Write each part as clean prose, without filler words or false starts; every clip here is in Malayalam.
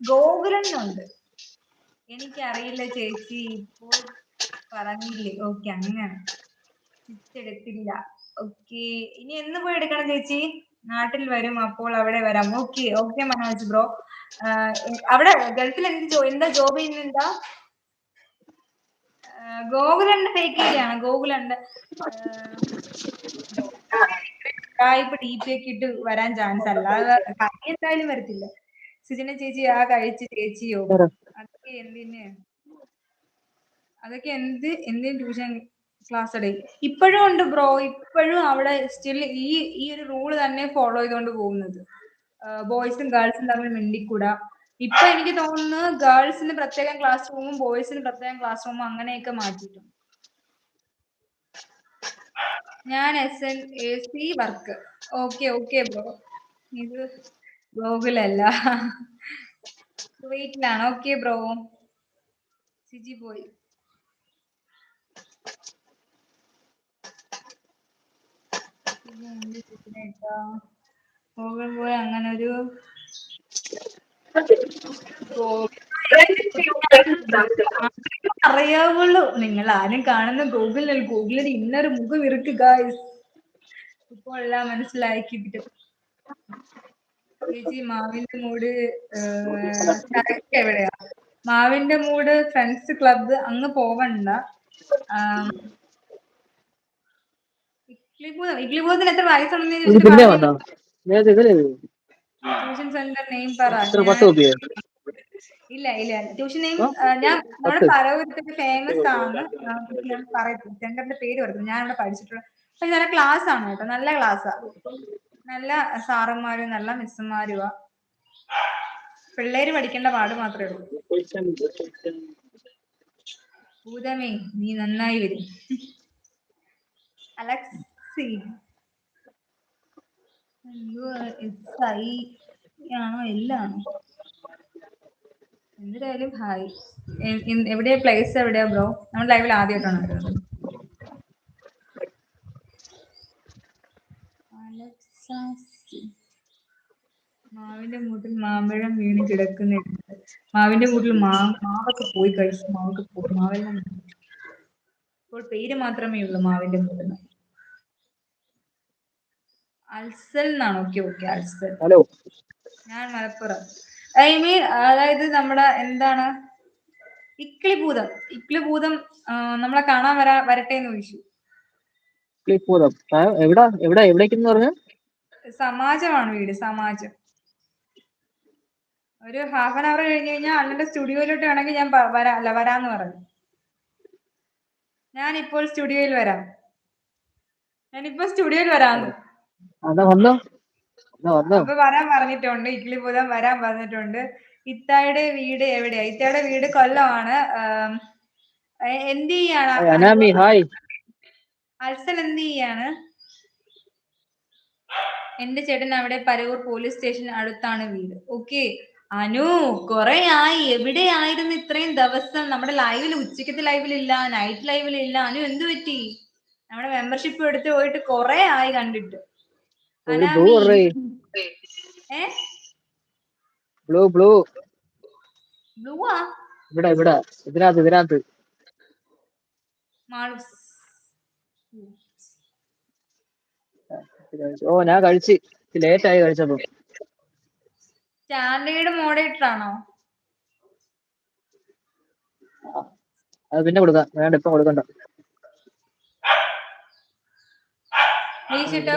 ഗോകുലനുണ്ട്. എനിക്കറിയില്ല ചേച്ചി, ഇപ്പോൾ പറഞ്ഞില്ലേ. ഓക്കെ, അങ്ങനെ എടുത്തില്ല. ഓക്കെ, ഇനി എന്ന് പോയി എടുക്കണം ചേച്ചി? നാട്ടിൽ വരും, അപ്പോൾ അവിടെ വരാം. Okay okay Manoj bro. അവിടെ ഗൾഫിൽ എന്താ ജോബ് ചെയ്യുന്നത്? എന്താ? ഗോകുലന്റെ ഫേക്ക് ആണ്. ഗോകുലന്റെ ഇപ്പൊ ഡി പി ഒക്കെ ഇട്ട് വരാൻ ചാൻസ് അല്ല. എന്തായാലും വരത്തില്ല. സുജന ചേച്ചി ആ കഴിച്ച് ചേച്ചിയോ? അതൊക്കെ എന്തിന്? അതൊക്കെ എന്തിന് ട്യൂഷൻ ക്ലാസ് എടു? ഇപ്പോഴും ഉണ്ട് ബ്രോ. ഇപ്പോഴും അവിടെ സ്റ്റിൽ ഈ ഒരു റൂള് തന്നെ ഫോളോ ചെയ്തുകൊണ്ട് പോകുന്നത്. ബോയ്സും ഗേൾസും തമ്മിൽ മിണ്ടിക്കൂടാ. ഇപ്പൊ എനിക്ക് തോന്നുന്നു ഗേൾസിന് പ്രത്യേകം ക്ലാസ് റൂമും ബോയ്സിന് പ്രത്യേകം ക്ലാസ് റൂമും അങ്ങനെയൊക്കെ മാറ്റിയിട്ടുണ്ട്. ഞാൻ SNAC work. Okay okay bro. ഇത് ഗോകുലല്ല, കുവൈറ്റിലാണ്. Okay bro. സിജി പോയി. ഗോകുൽ പോയി അങ്ങനെ ഒരു അറിയാവുള്ളൂ. നിങ്ങൾ ആരും കാണുന്ന ഗൂഗിളിൽ ഗൂഗിളിന്റെ ഇന്നൊരു മുഖം ഇருக்கு ഗായ്സ്. ഇപ്പോൾ എല്ലാം മനസ്സിലായി കിട്ടും. ചേച്ചി മാവിന്റെ മൂട് എവിടെയാ? മാവിന്റെ മൂട് ഫ്രണ്ട്സ് ക്ലബ്ബ് അങ്ങ് പോവണ്ട. ഇഗ്ലിബൂത്തിന് എത്ര വയസ്സുണ്ടെന്ന് ട്യൂഷൻ സെന്റർ നെയിം പറ. ഇല്ല ഇല്ല, ട്യൂഷൻ നെയിം ഞാൻ നമ്മുടെ പരവൂരത്തൊക്കെ ഫേമസ് ആണ്. ഞാൻ പറയത്തില്ല സെന്ററിന്റെ പേര് പറഞ്ഞു. ഞാൻ അവിടെ പഠിച്ചിട്ടുള്ള. പക്ഷെ നല്ല ക്ലാസ് ആണ് കേട്ടോ, നല്ല ക്ലാസ്സാ. നല്ല സാറന്മാരും നല്ല മിസ്സുമാരുവാ. പിള്ളേര് പഠിക്കേണ്ട പാട് മാത്രമേ ഉള്ളൂ. ഭൂതമേ നീ നന്നായി വരും. അലക്സി ആണോ? എല്ലാണോ? എന്തായാലും ഹായ്. എവിടെയാ പ്ലേസ്? എവിടെയാ ബ്രോ? നമ്മൾ ലൈവിൽ ആദ്യമായിട്ടാണ് വരുന്നത്. മാവിന്റെ മൂട്ടിൽ മാമ്പഴം വീണ് കിടക്കുന്നുണ്ട്. മാവിന്റെ മൂട്ടിൽ മാവൊക്കെ പോയി കഴിച്ചു. മാവൊക്കെ പോയി. മാവെല്ലാം ഇപ്പോൾ പേര് മാത്രമേ ഉള്ളൂ മാവിന്റെ മൂട്ടിൽ. അൽസൽ എന്നാണ്. Okay okay, അൽസൽ. ഹലോ, ഞാൻ മലപ്പുറം. ഐ മീൻ അതായത് നമ്മുടെ എന്താണ് ഇക്ലിഭൂതം. ഇക്ലിഭൂതം നമ്മളെ കാണാൻ വരട്ടെ എന്ന് ചോദിച്ചു. എവിടേക്കെന്ന് പറഞ്ഞു? സമാജമാണ് വീട്. സമാജം. ഒരു ഹാഫ് ആൻ അവർ കഴിഞ്ഞ് കഴിഞ്ഞാൽ അണ്ണന്റെ സ്റ്റുഡിയോയിലോട്ട് വേണമെങ്കിൽ ഞാൻ വരാന്ന് പറഞ്ഞു. ഞാനിപ്പോൾ സ്റ്റുഡിയോയിൽ വരാം. അപ്പൊ വരാൻ പറഞ്ഞിട്ടുണ്ട്. ഇക്ലിഭൂതം വരാൻ പറഞ്ഞിട്ടുണ്ട്. ഇത്തായുടെ വീട് എവിടെയാ? ഇത്തായുടെ വീട് കൊല്ലമാണ്. എന്ത് ചെയ്യാണ് അൽസൽ? എന്ത് ചെയ്യാണ്? എന്റെ ചേട്ടൻ അവിടെ പരവൂർ പോലീസ് സ്റ്റേഷൻ അടുത്താണ് വീട്. ഓക്കെ അനു, കൊറേ ആയി. എവിടെയായിരുന്നു ഇത്രയും ദിവസം? നമ്മുടെ ലൈവിൽ ഉച്ചക്കത്തെ ലൈവിലില്ല, നൈറ്റ് ലൈവിലില്ല. അനു എന്ത് പറ്റി? നമ്മുടെ മെമ്പർഷിപ്പ് എടുത്ത് പോയിട്ട് കൊറേ ആയി കണ്ടിട്ട്. ഇതിനകത്ത് ഞാൻ കഴിച്ച് ലേറ്റ് ആയി കഴിച്ചപ്പോ. സ്റ്റാൻഡേർഡ് മോഡറേറ്റർ ആണോ? അത് പിന്നെ കൊടുക്കാം, വേണ്ട ഇപ്പൊ കൊടുക്കണ്ട.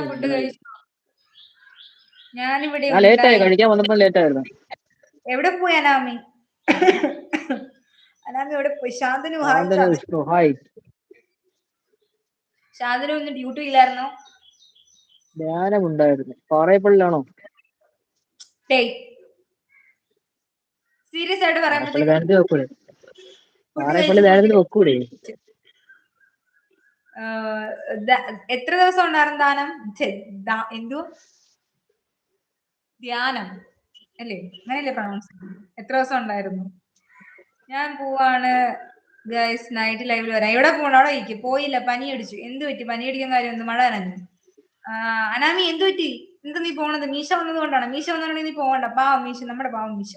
ഫുഡ് കഴിച്ചു. ഞാനിവിടെ ലേറ്റ് ആയി കഴിക്കാൻ വന്നപ്പോ ലേറ്റ് ആയിരുന്നു. എവിടെ പോയി അനാമി? അനാമി എവിടെ പോയി? ശാന്തനു ഹായ്. ശാന്തനു ഇന്ന് ഡ്യൂട്ടി ഇല്ലായിരുന്നോ? ധ്യാനമുണ്ടായിരുന്നു. പാറയപ്പള്ളിലാണോ? സീരിയസ് ആയിട്ട് പാറയപ്പള്ളി ധ്യാനത്തിന് വെക്കൂടെ? എത്ര ദിവസം ഉണ്ടായിരുന്നു ദാനം? എന്തോ ധ്യാനം അല്ലേ? അങ്ങനെയല്ലേ പ്രൊണൗൺസ്? എത്ര ദിവസം ഉണ്ടായിരുന്നു? ഞാൻ പോവാണ് ഗൈസ്, നൈറ്റ് ലൈവിൽ വരാം. എവിടെ പോകണം? അവിടെ ഇരിക്കും. പോയില്ല, പനി അടിച്ചു. എന്ത് പറ്റി? പനി അടിക്കാൻ കാര്യം എന്ത്? മഴ നനഞ്ഞു. അനാമി എന്ത് പറ്റി? എന്ത് നീ പോണത്? മീശ വന്നത് കൊണ്ടാണ്. മീശ വന്നതുകൊണ്ട് നീ പോകണ്ട. പാവം മീശ, നമ്മുടെ പാവം മീശ.